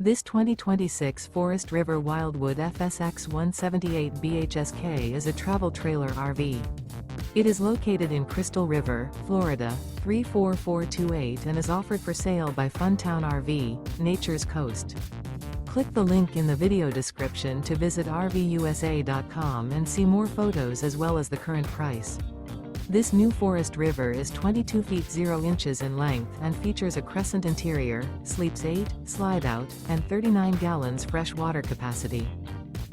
This 2026 Forest River Wildwood FSX 178 BHSK is a travel trailer RV. It is located in Crystal River, Florida, 34428 and is offered for sale by Funtown RV, Nature's Coast. Click the link in the video description to visit RVUSA.com and see more photos as well as the current price. This new Forest River is 22 feet 0 inches in length and features a CRESCENT interior, sleeps 8, slide-out, and 39 gallons fresh water capacity.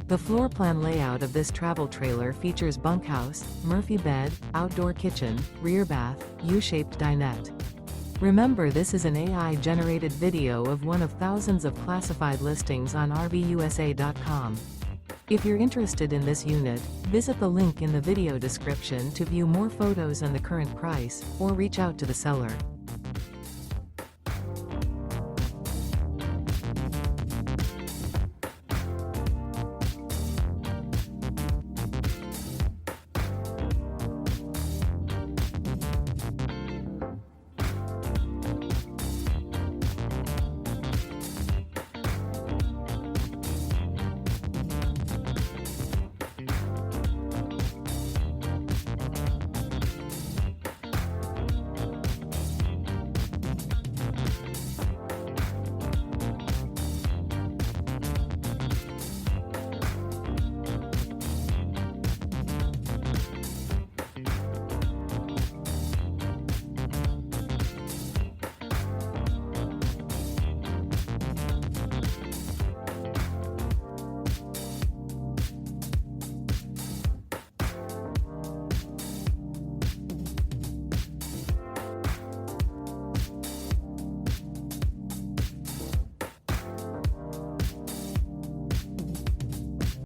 The floor plan layout of this travel trailer features bunkhouse, Murphy bed, outdoor kitchen, rear bath, U-shaped dinette. Remember, this is an AI-generated video of one of thousands of classified listings on RVUSA.com. If you're interested in this unit, visit the link in the video description to view more photos and the current price, or reach out to the seller.